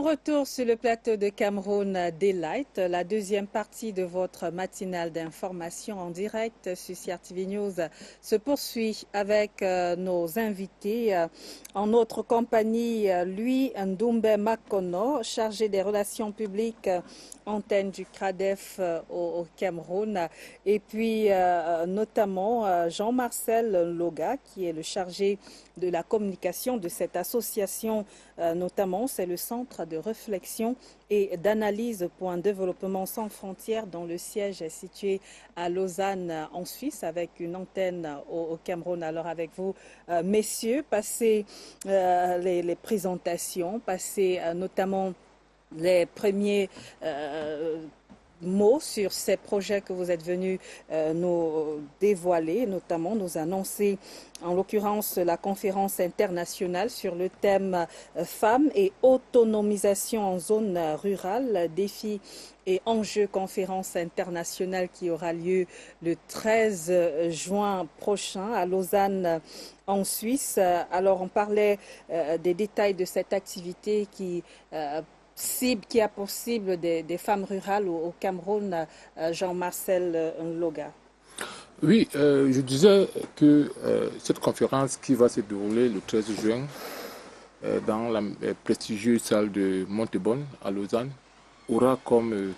retour sur le plateau de Cameroun Daylight, la deuxième partie de votre matinale d'information en direct sur CRTV News se poursuit avec nos invités. En notre compagnie, Louis Ndoumbe Makono, chargé des relations publiques, antenne du CRADEF au Cameroun, et puis notamment Jean-Marcel Loga, qui est le chargé de la communication de cette association, notamment c'est le Centre de réflexion et d'analyse pour un développement sans frontières dont le siège est situé à Lausanne en Suisse avec une antenne au Cameroun. Alors avec vous, messieurs, passez les présentations, passez notamment les premiers mots sur ces projets que vous êtes venus nous dévoiler, notamment nous annoncer en l'occurrence la conférence internationale sur le thème femmes et autonomisation en zone rurale, défis et enjeux, conférence internationale qui aura lieu le 13 juin prochain à Lausanne en Suisse. Alors on parlait des détails de cette activité qui a pour cible des femmes rurales au Cameroun, Jean-Marcel Loga. Oui, je disais que cette conférence qui va se dérouler le 13 juin dans la prestigieuse salle de Montebonne à Lausanne aura comme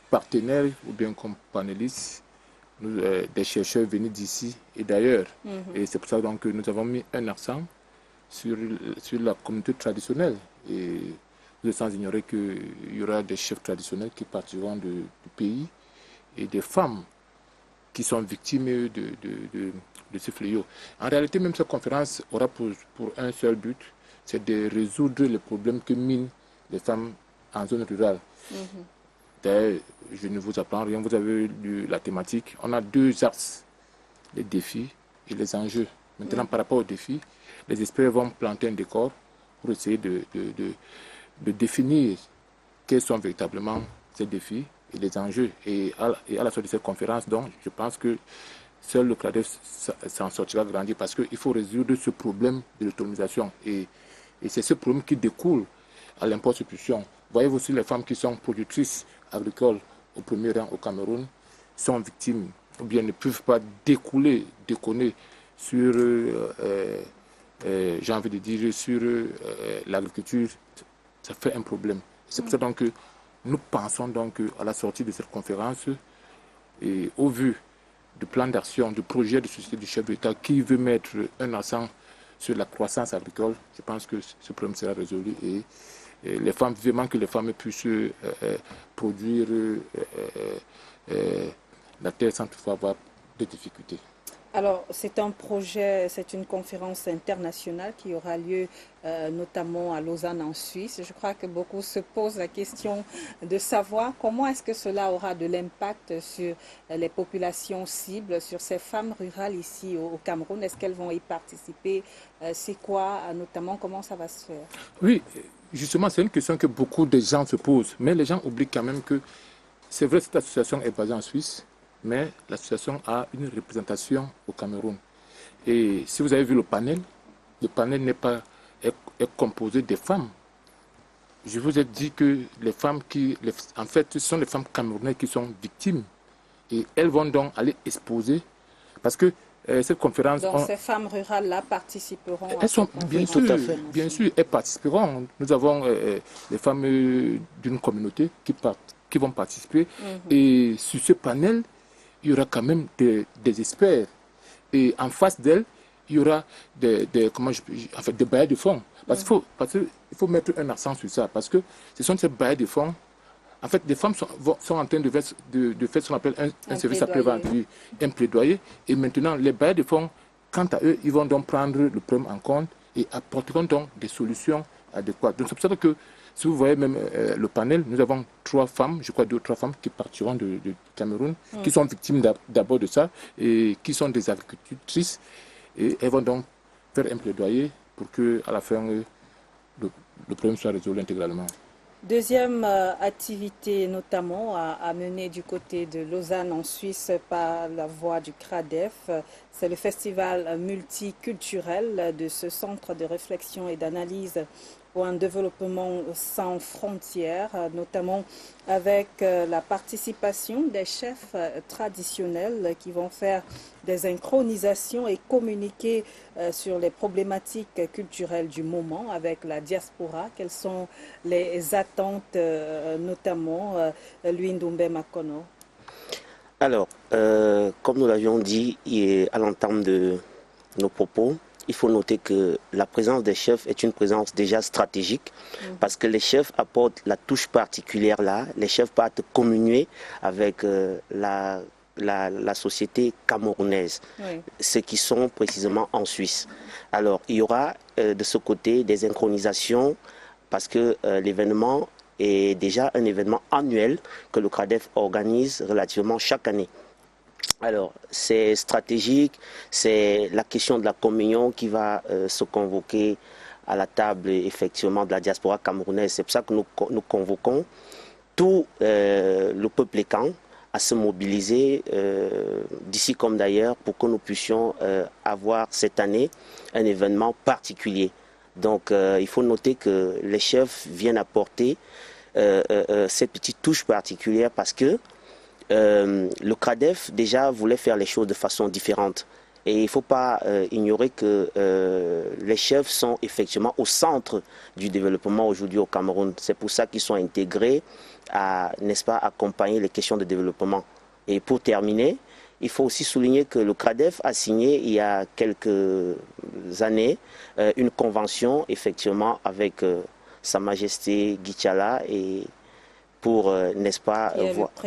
partenaire ou bien comme panélistes des chercheurs venus d'ici et d'ailleurs. Et c'est pour ça donc, que nous avons mis un accent sur la communauté traditionnelle. Et vous êtes sans ignorer qu'il y aura des chefs traditionnels qui partiront du pays et des femmes qui sont victimes de ce fléau. En réalité, même cette conférence aura pour un seul but, c'est de résoudre les problèmes que minent les femmes en zone rurale. D'ailleurs, je ne vous apprends rien, vous avez lu la thématique. On a deux axes, les défis et les enjeux. Maintenant, par rapport aux défis, les experts vont planter un décor pour essayer de définir quels sont véritablement ces défis et les enjeux. Et à la sortie de cette conférence, donc, je pense que seul le CRADEF s'en sortira grandi parce qu'il faut résoudre ce problème de l'autonomisation. Et c'est ce problème qui découle à l'impost-substitution. Voyez-vous aussi les femmes qui sont productrices agricoles au premier rang au Cameroun sont victimes ou bien ne peuvent pas déconner sur, j'ai envie de dire, sur l'agriculture. Ça fait un problème. C'est pour ça donc que nous pensons donc à la sortie de cette conférence et au vu du plan d'action, du projet de société du chef d'État qui veut mettre un accent sur la croissance agricole, je pense que ce problème sera résolu et les femmes, vraiment que les femmes puissent produire la terre sans toutefois avoir de difficultés. Alors, c'est un projet, c'est une conférence internationale qui aura lieu notamment à Lausanne en Suisse. Je crois que beaucoup se posent la question de savoir comment est-ce que cela aura de l'impact sur les populations cibles, sur ces femmes rurales ici au Cameroun. Est-ce qu'elles vont y participer? C'est quoi, notamment, comment ça va se faire? Oui, justement, c'est une question que beaucoup de gens se posent. Mais les gens oublient quand même que c'est vrai que cette association est basée en Suisse, mais l'association a une représentation au Cameroun. Et si vous avez vu le panel est composé des femmes. Je vous ai dit que les femmes en fait, ce sont les femmes camerounaises qui sont victimes. Et elles vont donc aller exposer, parce que cette conférence... Donc ces femmes rurales-là participeront elles sont, bien sûr, elles participeront. Nous avons les femmes d'une communauté qui vont participer. Et sur ce panel, il y aura quand même des experts. Et en face d'elles, il y aura des bailleurs de fonds. Parce qu'il faut mettre un accent sur ça. Parce que ce sont ces bailleurs de fonds. En fait, les femmes sont en train de faire ce qu'on appelle un service après-vente, un plaidoyer. Et maintenant, les bailleurs de fonds, quant à eux, ils vont donc prendre le problème en compte et apporteront donc des solutions adéquates. Donc c'est pour ça que si vous voyez même le panel, nous avons 3 femmes, je crois 2 ou 3 femmes qui partiront du Cameroun, qui sont victimes d'abord de ça et qui sont des agricultrices. Et elles vont donc faire un plaidoyer pour qu'à la fin, le problème soit résolu intégralement. Deuxième activité notamment à mener du côté de Lausanne en Suisse par la voie du CRADEF, c'est le festival multiculturel de ce centre de réflexion et d'analyse pour un développement sans frontières, notamment avec la participation des chefs traditionnels qui vont faire des synchronisations et communiquer sur les problématiques culturelles du moment avec la diaspora. Quelles sont les attentes, notamment Louis Ndoumbe Makono? Alors, comme nous l'avions dit à l'entame de nos propos, il faut noter que la présence des chefs est une présence déjà stratégique parce que les chefs apportent la touche particulière là. Les chefs partent communier avec la société camerounaise, ceux qui sont précisément en Suisse. Alors, il y aura de ce côté des synchronisations parce que l'événement est déjà un événement annuel que le CRADEF organise relativement chaque année. Alors, c'est stratégique, c'est la question de la communion qui va se convoquer à la table, effectivement, de la diaspora camerounaise. C'est pour ça que nous convoquons tout le peuple écan à se mobiliser d'ici comme d'ailleurs pour que nous puissions avoir cette année un événement particulier. Donc, il faut noter que les chefs viennent apporter cette petite touche particulière parce que le CRADEF déjà voulait faire les choses de façon différente. Et il ne faut pas ignorer que les chefs sont effectivement au centre du développement aujourd'hui au Cameroun. C'est pour ça qu'ils sont intégrés à, n'est-ce pas, accompagner les questions de développement. Et pour terminer, il faut aussi souligner que le CRADEF a signé il y a quelques années une convention effectivement avec Sa Majesté Gichala et pour, n'est-ce pas,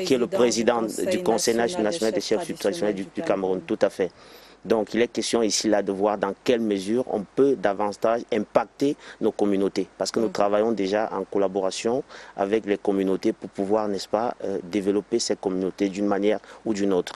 qui est le président du Conseil national des chefs traditionnels du Cameroun, tout à fait. Donc il est question ici là de voir dans quelle mesure on peut davantage impacter nos communautés. Parce que nous travaillons déjà en collaboration avec les communautés pour pouvoir, n'est-ce pas, développer ces communautés d'une manière ou d'une autre.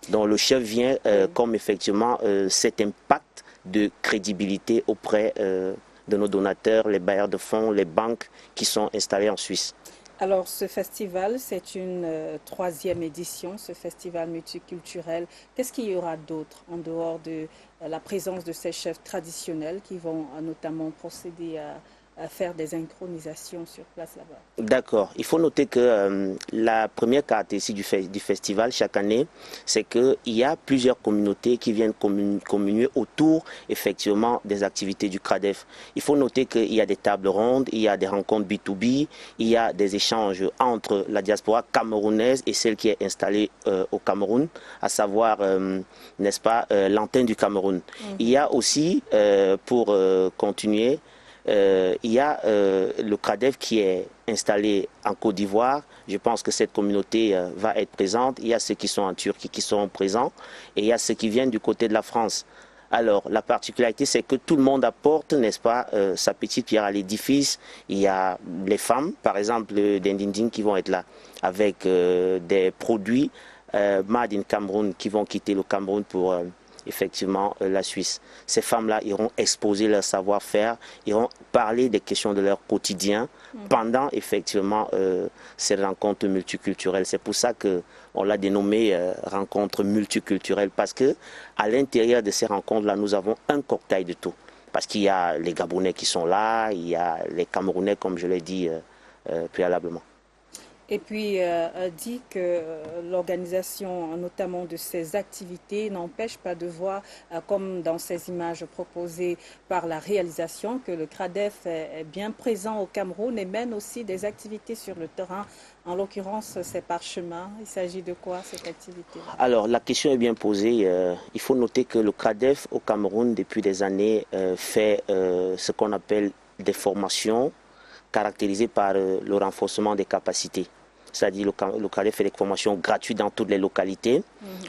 Donc le chef vient comme effectivement cet impact de crédibilité auprès de nos donateurs, les bailleurs de fonds, les banques qui sont installés en Suisse. Alors, ce festival, c'est une troisième édition, ce festival multiculturel. Qu'est-ce qu'il y aura d'autre en dehors de la présence de ces chefs traditionnels qui vont notamment procéder à faire des synchronisations sur place là-bas? D'accord. Il faut noter que la première caractéristique du festival chaque année, c'est qu'il y a plusieurs communautés qui viennent communier autour effectivement des activités du CRADEF. Il faut noter qu'il y a des tables rondes, il y a des rencontres B2B, il y a des échanges entre la diaspora camerounaise et celle qui est installée au Cameroun, à savoir, n'est-ce pas, l'antenne du Cameroun. Il y a aussi, pour continuer, il y a le CRADEF qui est installé en Côte d'Ivoire. Je pense que cette communauté va être présente. Il y a ceux qui sont en Turquie qui seront présents et il y a ceux qui viennent du côté de la France. Alors, la particularité, c'est que tout le monde apporte, n'est-ce pas, sa petite pierre à l'édifice. Il y a les femmes, par exemple, des Ndinding qui vont être là avec des produits Made in Cameroun qui vont quitter le Cameroun pour effectivement la Suisse. Ces femmes-là iront exposer leur savoir-faire, iront parler des questions de leur quotidien pendant effectivement ces rencontres multiculturelles. C'est pour ça qu'on l'a dénommé rencontre multiculturelle parce que à l'intérieur de ces rencontres-là, nous avons un cocktail de tout. Parce qu'il y a les Gabonais qui sont là, il y a les Camerounais, comme je l'ai dit préalablement. Et puis, dit que l'organisation notamment de ces activités n'empêche pas de voir, comme dans ces images proposées par la réalisation, que le CRADEF est bien présent au Cameroun et mène aussi des activités sur le terrain. En l'occurrence, c'est par chemin. Il s'agit de quoi cette activité? Alors, la question est bien posée. Il faut noter que le CRADEF au Cameroun, depuis des années, fait ce qu'on appelle des formations caractérisées par le renforcement des capacités. C'est-à-dire le CRADEF fait des formations gratuites dans toutes les localités.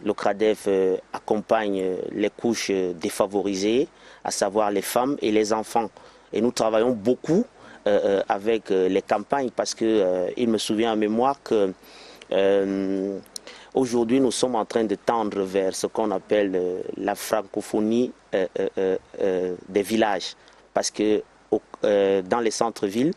Le CRADEF accompagne les couches défavorisées, à savoir les femmes et les enfants. Et nous travaillons beaucoup avec les campagnes parce que il me souvient en mémoire que aujourd'hui nous sommes en train de tendre vers ce qu'on appelle la francophonie des villages. Parce que dans les centres-villes,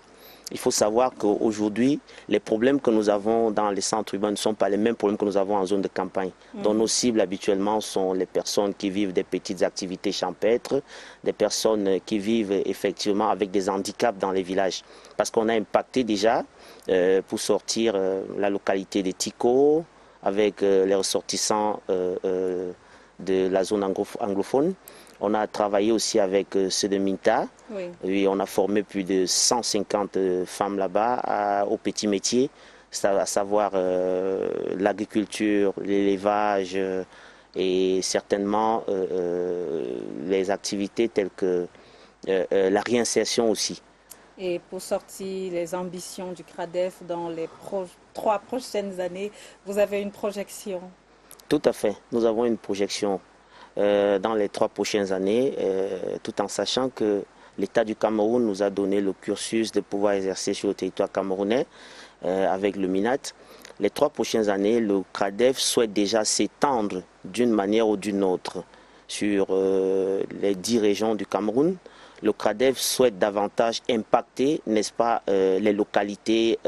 Il faut savoir qu'aujourd'hui, les problèmes que nous avons dans les centres urbains ne sont pas les mêmes problèmes que nous avons en zone de campagne. Donc nos cibles habituellement sont les personnes qui vivent des petites activités champêtres, des personnes qui vivent effectivement avec des handicaps dans les villages. Parce qu'on a impacté déjà, pour sortir la localité de Tico, avec les ressortissants de la zone anglophone. On a travaillé aussi avec ceux de Minta. Oui. Et on a formé plus de 150 femmes là-bas aux petits métiers, à savoir l'agriculture, l'élevage et certainement les activités telles que la réinsertion aussi. Et pour sortir les ambitions du CRADEF dans les 3 prochaines années, vous avez une projection? Tout à fait, nous avons une projection dans les 3 prochaines années, tout en sachant que l'État du Cameroun nous a donné le cursus de pouvoir exercer sur le territoire camerounais avec le MINAT. Les 3 prochaines années, le CRADEF souhaite déjà s'étendre d'une manière ou d'une autre sur les 10 régions du Cameroun. Le CRADEF souhaite davantage impacter, n'est-ce pas, les localités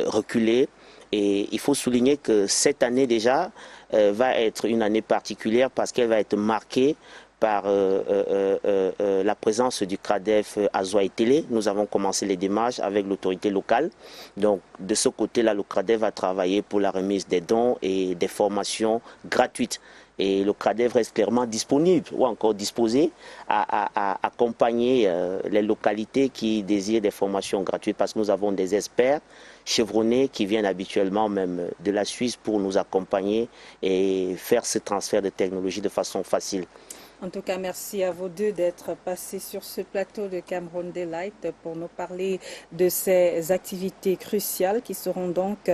reculées. Et il faut souligner que cette année déjà va être une année particulière parce qu'elle va être marquée par la présence du CRADEF à Zouaïtélé. Nous avons commencé les démarches avec l'autorité locale. Donc de ce côté-là, le CRADEF va travailler pour la remise des dons et des formations gratuites. Et le CRADEF reste clairement disponible ou encore disposé à accompagner les localités qui désirent des formations gratuites parce que nous avons des experts chevronnés qui viennent habituellement même de la Suisse pour nous accompagner et faire ce transfert de technologie de façon facile. En tout cas, merci à vous deux d'être passés sur ce plateau de Cameroun Delight pour nous parler de ces activités cruciales qui seront donc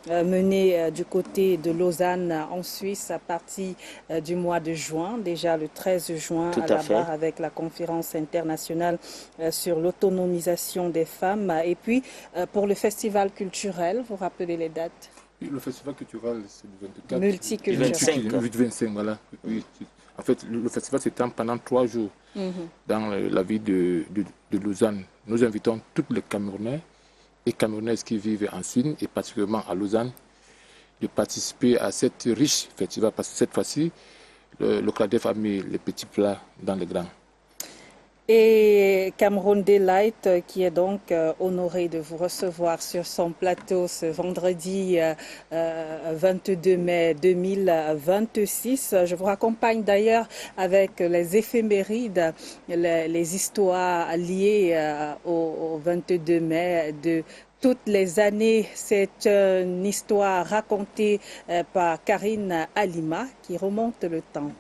menées du côté de Lausanne en Suisse à partir du mois de juin, déjà le 13 juin là-bas avec la conférence internationale sur l'autonomisation des femmes. Et puis pour le festival culturel, vous rappelez les dates? Le festival culturel, c'est le 24. Multiculturel. Le 25, voilà. Oui. En fait, le festival s'étend pendant 3 jours dans la ville de Lausanne. Nous invitons tous les Camerounais et Camerounaises qui vivent en Suisse et particulièrement à Lausanne de participer à cette riche festival parce que cette fois-ci, le CRADEF a mis les petits plats dans les grands. Et Cameroun Delight qui est donc honoré de vous recevoir sur son plateau ce vendredi 22 mai 2026. Je vous raccompagne d'ailleurs avec les éphémérides, les histoires liées au 22 mai de toutes les années. C'est une histoire racontée par Karine Alima qui remonte le temps.